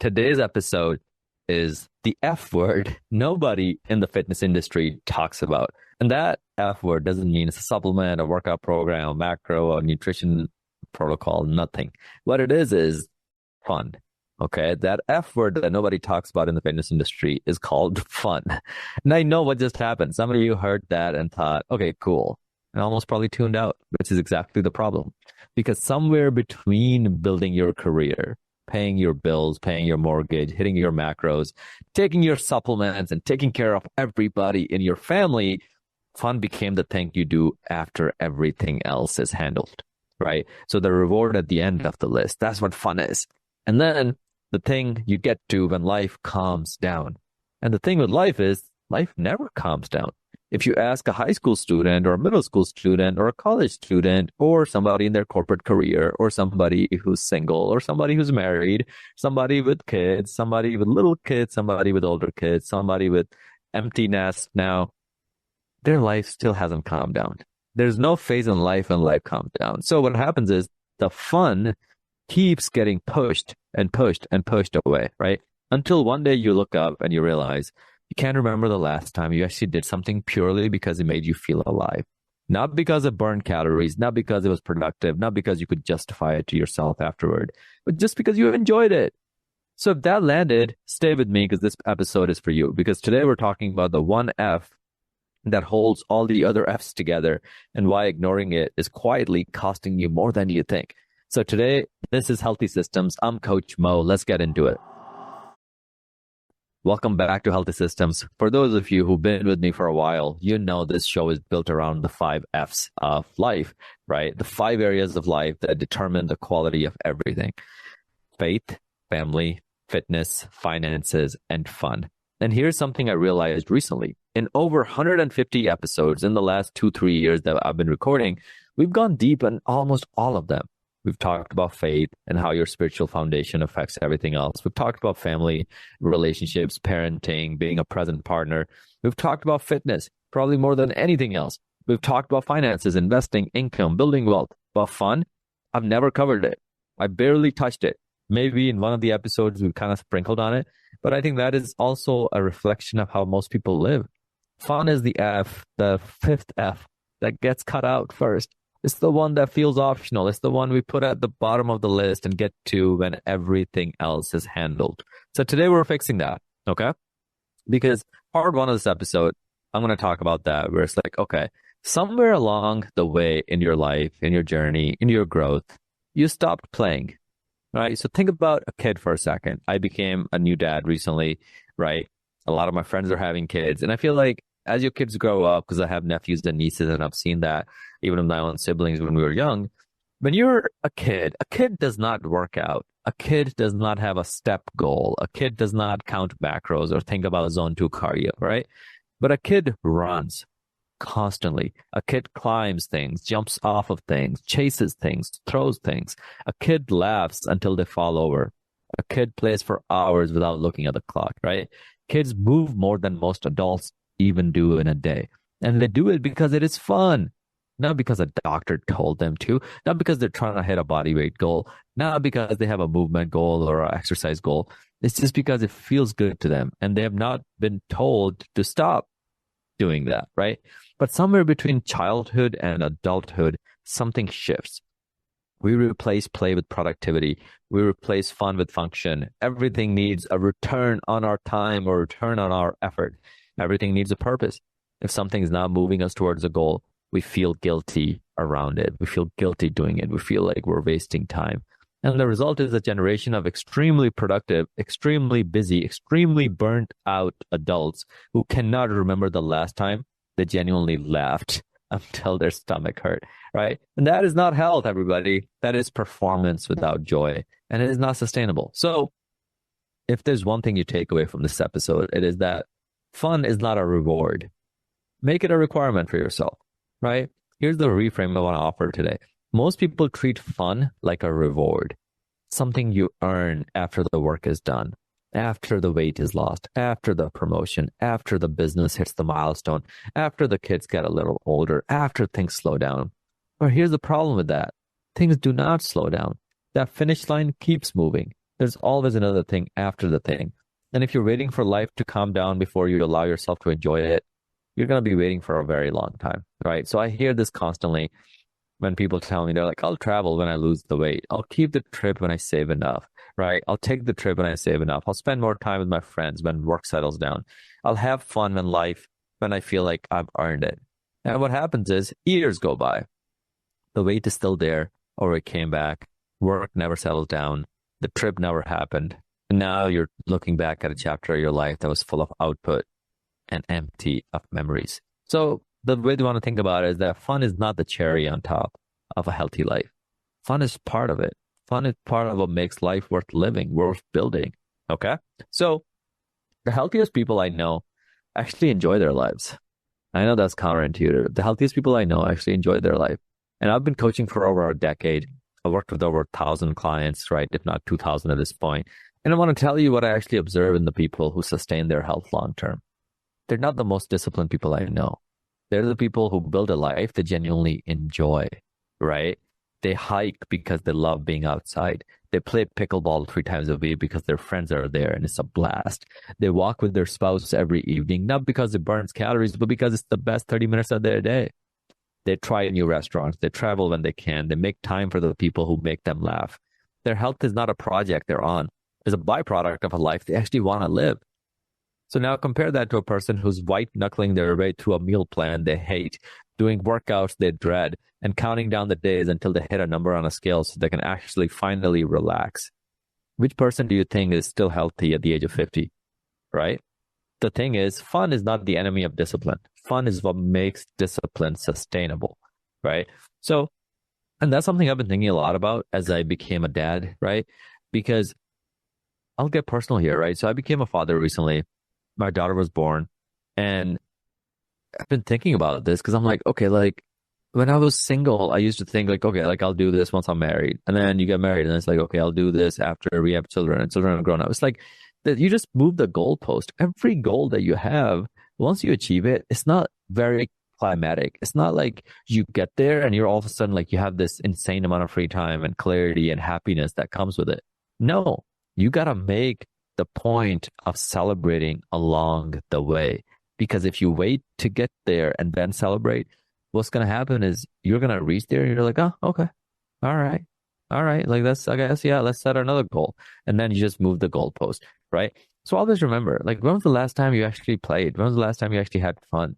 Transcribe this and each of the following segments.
today's episode is the F word nobody in the fitness industry talks about. And that F word doesn't mean it's a supplement, a workout program, a macro, a nutrition protocol, nothing. What it is fun. Okay. That F word that nobody talks about in the fitness industry is called fun. And I know what just happened. Some of you heard that and thought, okay, cool. And almost probably tuned out, which is exactly the problem. Because somewhere between building your career, paying your bills, paying your mortgage, hitting your macros, taking your supplements, and taking care of everybody in your family, fun became the thing you do after everything else is handled, right? So the reward at the end of the list, that's what fun is. And then the thing you get to when life calms down. And the thing with life is life never calms down. If you ask a high school student or a middle school student or a college student or somebody in their corporate career or somebody who's single or somebody who's married, somebody with kids, somebody with little kids, somebody with older kids, somebody with empty nest now, their life still hasn't calmed down. There's no phase in life when life calms down. So what happens is the fun keeps getting pushed and pushed and pushed away, right? Until one day you look up and you realize you can't remember the last time you actually did something purely because it made you feel alive. Not because it burned calories, not because it was productive, not because you could justify it to yourself afterward, but just because you enjoyed it. So if that landed, stay with me because this episode is for you. Because today we're talking about the one F that holds all the other Fs together and why ignoring it is quietly costing you more than you think. So today, this is Healthy Systems. I'm Coach Mo. Let's get into it. Welcome back to Healthy Systems. For those of you who've been with me for a while, you know this show is built around the 5 Fs of life, right? The 5 areas of life that determine the quality of everything: faith, family, fitness, finances, and fun. And here's something I realized recently. In over 150 episodes in the last 2-3 years that I've been recording, we've gone deep on almost all of them. We've talked about faith and how your spiritual foundation affects everything else. We've talked about family, relationships, parenting, being a present partner. We've talked about fitness, probably more than anything else. We've talked about finances, investing, income, building wealth. But fun, I've never covered it. I barely touched it. Maybe in one of the episodes we kind of sprinkled on it, but I think that is also a reflection of how most people live. Fun is the F, the 5th F that gets cut out first. It's the one that feels optional. It's the one we put at the bottom of the list and get to when everything else is handled. So today we're fixing that, okay? Because part 1 of this episode, I'm going to talk about that, where it's like, okay, somewhere along the way in your life, in your journey, in your growth, you stopped playing, right? So think about a kid for a second. I became a new dad recently, right? A lot of my friends are having kids, and I feel like as your kids grow up, because I have nephews and nieces, and I've seen that even with my own siblings when we were young, when you're a kid does not work out. A kid does not have a step goal. A kid does not count macros or think about zone 2 cardio, right? But a kid runs constantly. A kid climbs things, jumps off of things, chases things, throws things. A kid laughs until they fall over. A kid plays for hours without looking at the clock, right? Kids move more than most adults even do in a day. And they do it because it is fun. Not because a doctor told them to, not because they're trying to hit a body weight goal, not because they have a movement goal or an exercise goal. It's just because it feels good to them and they have not been told to stop doing that, right? But somewhere between childhood and adulthood, something shifts. We replace play with productivity. We replace fun with function. Everything needs a return on our time or return on our effort. Everything needs a purpose. If something is not moving us towards a goal, we feel guilty around it. We feel guilty doing it. We feel like we're wasting time. And the result is a generation of extremely productive, extremely busy, extremely burnt out adults who cannot remember the last time they genuinely laughed until their stomach hurt, right? And that is not health, everybody. That is performance without joy, and it is not sustainable. So if there's one thing you take away from this episode, it is that fun is not a reward. Make it a requirement for yourself, right? Here's the reframe I want to offer today. Most people treat fun like a reward, something you earn after the work is done, after the weight is lost, after the promotion, after the business hits the milestone, after the kids get a little older, after things slow down. But here's the problem with that. Things do not slow down. That finish line keeps moving. There's always another thing after the thing. And if you're waiting for life to calm down before you allow yourself to enjoy it, you're going to be waiting for a very long time, right? So I hear this constantly when people tell me, they're like, I'll travel when I lose the weight. I'll keep the trip when I save enough, right? I'll take the trip when I save enough. I'll spend more time with my friends when work settles down. I'll have fun when I feel like I've earned it. And what happens is years go by. The weight is still there, or it came back. Work never settled down. The trip never happened. And now you're looking back at a chapter of your life that was full of output and empty of memories. So the way you want to think about it is that fun is not the cherry on top of a healthy life. Fun is part of it. Fun is part of what makes life worth living, worth building. Okay? So the healthiest people I know actually enjoy their lives. I know that's counterintuitive. The healthiest people I know actually enjoy their life. And I've been coaching for over a decade. I worked with over 1,000 clients, right? If not 2,000 at this point. And I want to tell you what I actually observe in the people who sustain their health long term. They're not the most disciplined people I know. They're the people who build a life they genuinely enjoy, right? They hike because they love being outside. They play pickleball 3 times a week because their friends are there and it's a blast. They walk with their spouse every evening, not because it burns calories, but because it's the best 30 minutes of their day. They try new restaurants. They travel when they can. They make time for the people who make them laugh. Their health is not a project they're on. It's a byproduct of a life they actually want to live. So now compare that to a person who's white knuckling their way through a meal plan they hate, doing workouts they dread, and counting down the days until they hit a number on a scale so they can actually finally relax. Which person do you think is still healthy at the age of 50, right? The thing is, fun is not the enemy of discipline. Fun is what makes discipline sustainable, right? So, and that's something I've been thinking a lot about as I became a dad, right? Because I'll get personal here, right? So I became a father recently. My daughter was born, and I've been thinking about this because I'm like, okay, like when I was single, I used to think like, okay, like I'll do this once I'm married. And then you get married and it's like, okay, I'll do this after we have children and children are grown up. It's like that you just move the goalpost. Every goal that you have, once you achieve it, it's not very climatic. It's not like you get there and you're all of a sudden like you have this insane amount of free time and clarity and happiness that comes with it. No, you got to make the point of celebrating along the way. Because if you wait to get there and then celebrate, what's going to happen is you're going to reach there and you're like, oh, okay. All right. All right. Like that's, I guess, yeah, let's set another goal. And then you just move the goalpost, right? So always remember, like, when was the last time you actually played? When was the last time you actually had fun,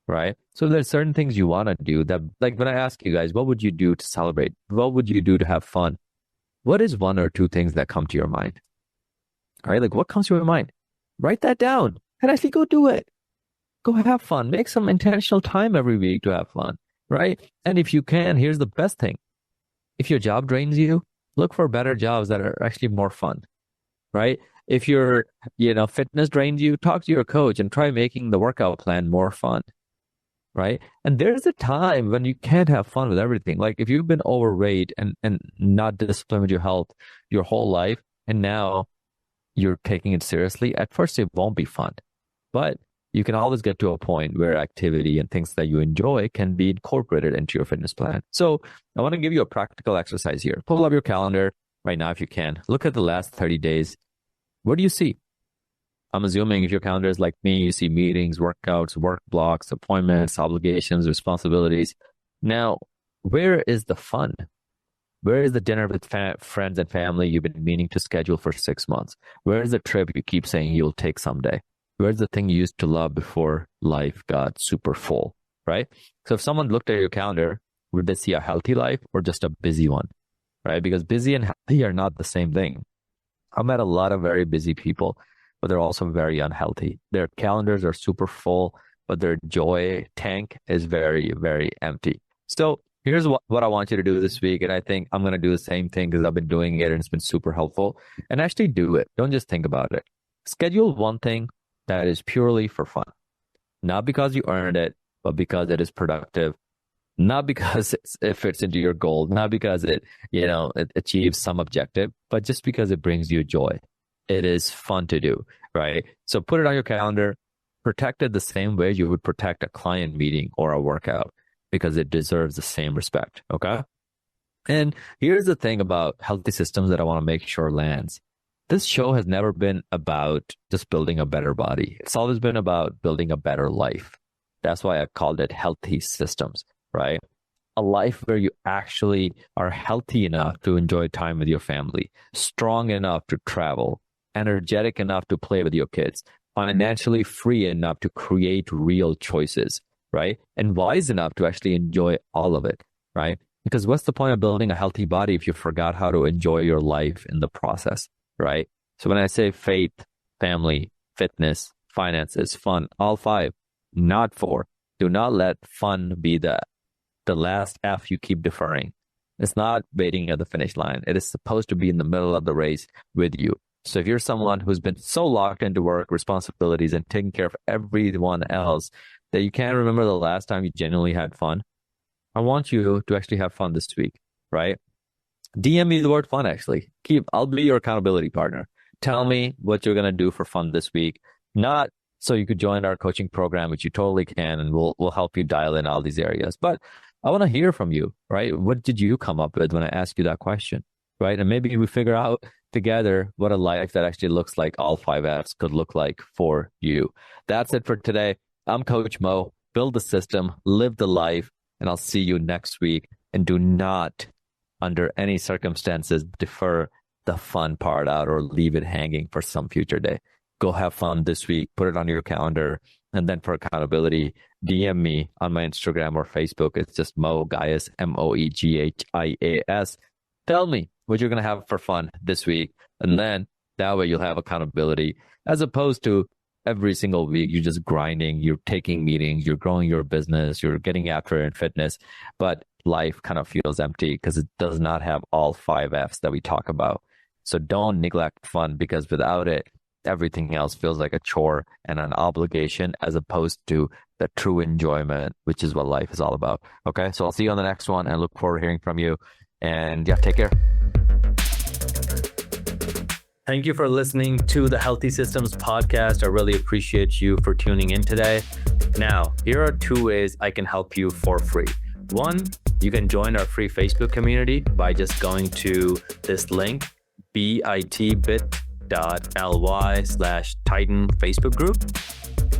right? So there's certain things you want to do that, like when I ask you guys, what would you do to celebrate? What would you do to have fun? What is one or two things that come to your mind? All right. Like what comes to your mind? Write that down and actually go do it. Go have fun. Make some intentional time every week to have fun, right? And if you can, here's the best thing. If your job drains you, look for better jobs that are actually more fun, right? If your, fitness drains you, talk to your coach and try making the workout plan more fun, right? And there's a time when you can't have fun with everything. Like if you've been overweight and not disciplined with your health your whole life, and now you're taking it seriously, at first it won't be fun. But you can always get to a point where activity and things that you enjoy can be incorporated into your fitness plan. So I want to give you a practical exercise here. Pull up your calendar right now if you can. Look at the last 30 days. What do you see? I'm assuming if your calendar is like me, you see meetings, workouts, work blocks, appointments, obligations, responsibilities. Now, where is the fun? Where is the dinner with friends and family you've been meaning to schedule for 6 months? Where is the trip you keep saying you'll take someday? Where's the thing you used to love before life got super full, right? So if someone looked at your calendar, would they see a healthy life or just a busy one, right? Because busy and healthy are not the same thing. I've met a lot of very busy people, but they're also very unhealthy. Their calendars are super full, but their joy tank is very, very empty. So here's what I want you to do this week. And I think I'm going to do the same thing because I've been doing it and it's been super helpful. And actually do it. Don't just think about it. Schedule one thing that is purely for fun, not because you earned it, but because it is productive, not because it fits into your goal, not because it achieves some objective, but just because it brings you joy. It is fun to do, right? So put it on your calendar, protect it the same way you would protect a client meeting or a workout because it deserves the same respect, okay? And here's the thing about healthy systems that I want to make sure lands. this show has never been about just building a better body. It's always been about building a better life. That's why I called it healthy systems, right? A life where you actually are healthy enough to enjoy time with your family, strong enough to travel, energetic enough to play with your kids, financially free enough to create real choices, right? And wise enough to actually enjoy all of it, right? Because what's the point of building a healthy body if you forgot how to enjoy your life in the process, right? So when I say faith, family, fitness, finances, fun, all five, not four. Do not let fun be the last F you keep deferring. It's not waiting at the finish line. It is supposed to be in the middle of the race with you. So if you're someone who's been so locked into work responsibilities and taking care of everyone else that you can't remember the last time you genuinely had fun, I want you to actually have fun this week, right? DM me the word fun, actually. I'll be your accountability partner. Tell me what you're going to do for fun this week. Not so you could join our coaching program, which you totally can, and we'll help you dial in all these areas. But I want to hear from you, right? What did you come up with when I asked you that question, right? And maybe we figure out together what a life that actually looks like all five F's could look like for you. That's it for today. I'm Coach Mo. Build the system, live the life, and I'll see you next week. And do not, under any circumstances, defer the fun part out or leave it hanging for some future day. Go have fun this week, put it on your calendar. And then for accountability, DM me on my Instagram or Facebook. It's just Mo Gaius, Moeghias. Tell me what you're going to have for fun this week. And then that way you'll have accountability, as opposed to every single week you're just grinding, you're taking meetings, you're growing your business, you're getting after it in fitness, but life kind of feels empty because it does not have all five F's that we talk about. So don't neglect fun, because without it, everything else feels like a chore and an obligation, as opposed to the true enjoyment, which is what life is all about. Okay, so I'll see you on the next one and look forward to hearing from you. And yeah, take care. Thank you for listening to the Healthy Systems podcast. I really appreciate you for tuning in today. Now, here are 2 ways I can help you for free. One, you can join our free Facebook community by just going to this link, bit.ly/Titan Facebook group.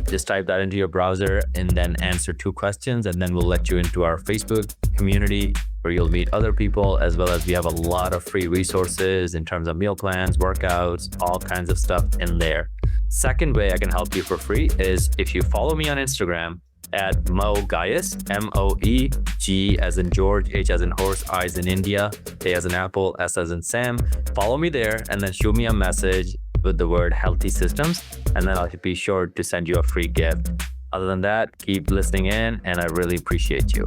Just type that into your browser and then answer 2 questions, and then we'll let you into our Facebook community where you'll meet other people, as well as we have a lot of free resources in terms of meal plans, workouts, all kinds of stuff in there. Second way I can help you for free is if you follow me on Instagram at Mo Gaius, MOEG as in George, H as in horse, I as in India, A as in apple, S as in Sam. Follow me there and then shoot me a message with the word healthy systems, and then I'll be sure to send you a free gift. Other than that, keep listening in, and I really appreciate you.